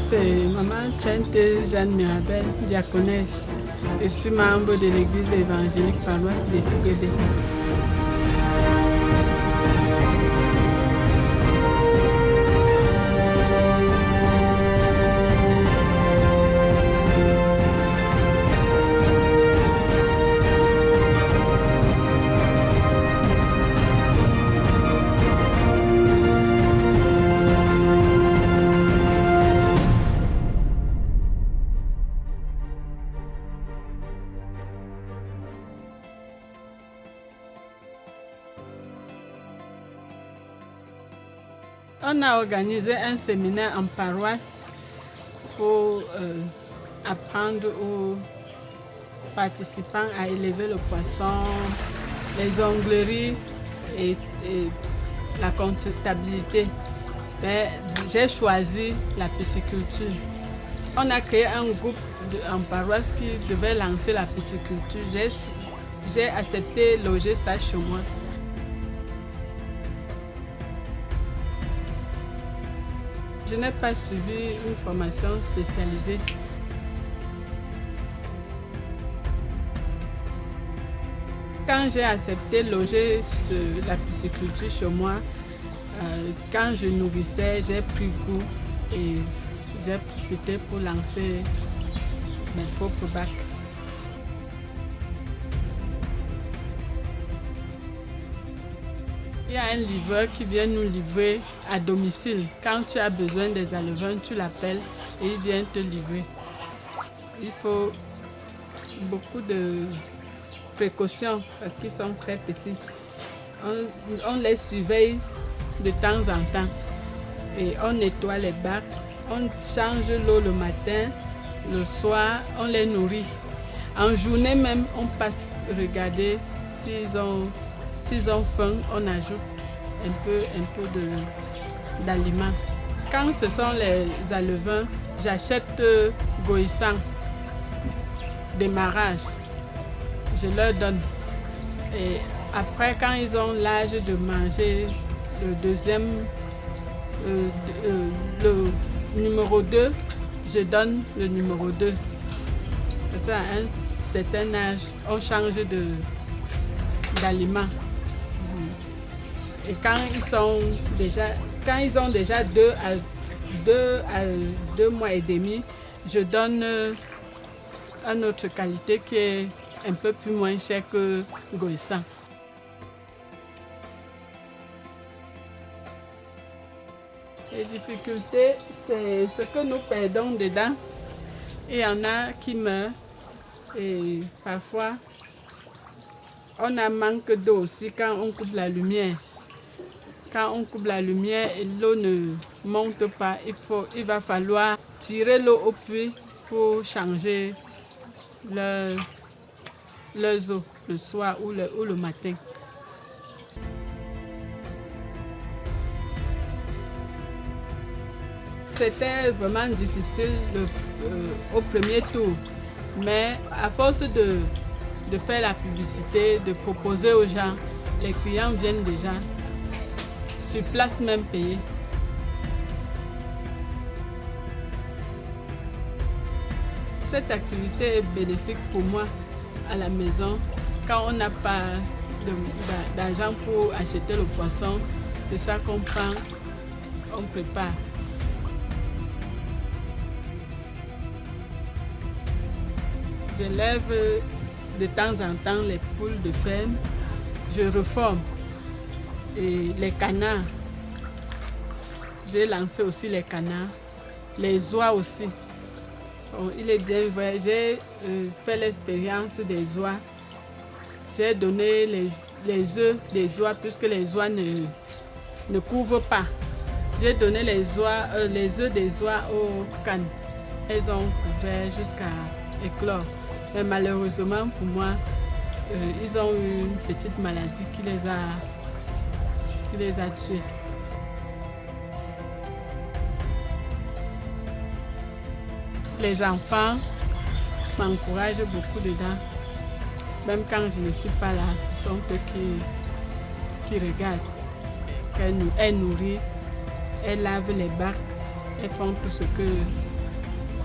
c'est Maman Chente Jeanne Mirabel, diaconesse. Je suis membre de l'église évangélique paroisse de Touguédé. On a organisé un séminaire en paroisse pour apprendre aux participants à élever le poisson, les ongleries et la comptabilité. J'ai choisi la pisciculture. On a créé un groupe en paroisse qui devait lancer la pisciculture. J'ai accepté de loger ça chez moi. Je n'ai pas suivi une formation spécialisée. Quand j'ai accepté de loger la pisciculture chez moi, quand je nourrissais, j'ai pris goût et j'ai profité pour lancer mes propres bacs. Il y a un livreur qui vient nous livrer à domicile. Quand tu as besoin des alevins, tu l'appelles et il vient te livrer. Il faut beaucoup de précautions parce qu'ils sont très petits. On les surveille de temps en temps et on nettoie les bacs. On change l'eau le matin, le soir, on les nourrit. En journée même, on passe regarder s'ils ont faim, on ajoute un peu d'aliments. Quand ce sont les alevins, j'achète goïssant, démarrage. Je leur donne. Et après, quand ils ont l'âge de manger le numéro 2, je donne le numéro 2. Parce qu'à un certain âge, on change d'aliments. Et quand ils ont déjà 2 mois et demi, je donne une autre qualité qui est un peu plus moins chère que goïssant. Les difficultés, c'est ce que nous perdons dedans. Il y en a qui meurent et parfois on a manque d'eau aussi quand on coupe la lumière. Quand on coupe la lumière et l'eau ne monte pas, il va falloir tirer l'eau au puits pour changer leurs eaux le soir ou le matin. C'était vraiment difficile au premier tour, mais à force de faire la publicité, de proposer aux gens, les clients viennent déjà sur place même payer. Cette activité est bénéfique pour moi à la maison. Quand on n'a pas d'argent pour acheter le poisson, c'est ça qu'on prend, on prépare. J'élève de temps en temps les poules de ferme, je reforme. Et les canards, j'ai lancé aussi les canards, les oies aussi. Bon, il est bien vrai, j'ai fait l'expérience des oies. J'ai donné les œufs des oies puisque les oies ne couvrent pas. J'ai donné les œufs des oies aux cannes. Elles ont couvert jusqu'à éclore. Mais malheureusement pour moi, ils ont eu une petite maladie qui les a tués. Les enfants m'encouragent beaucoup dedans. Même quand je ne suis pas là, ce sont eux qui regardent. Elles nourrissent, elles lavent les bacs, elles font tout ce que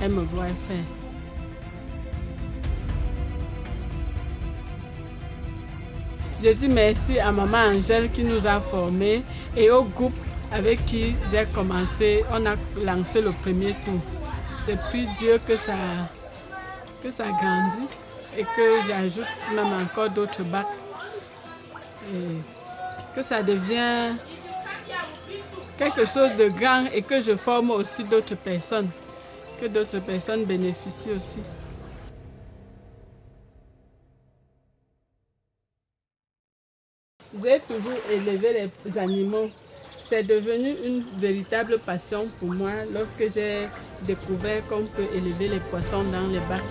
elle me voit faire. Je dis merci à maman Angèle qui nous a formés et au groupe avec qui j'ai commencé, on a lancé le premier tour. Depuis Dieu que ça grandisse et que j'ajoute même encore d'autres bacs. Et que ça devient quelque chose de grand et que je forme aussi d'autres personnes. Que d'autres personnes bénéficient aussi. J'ai toujours élevé les animaux. C'est devenu une véritable passion pour moi lorsque j'ai découvert qu'on peut élever les poissons dans les bacs.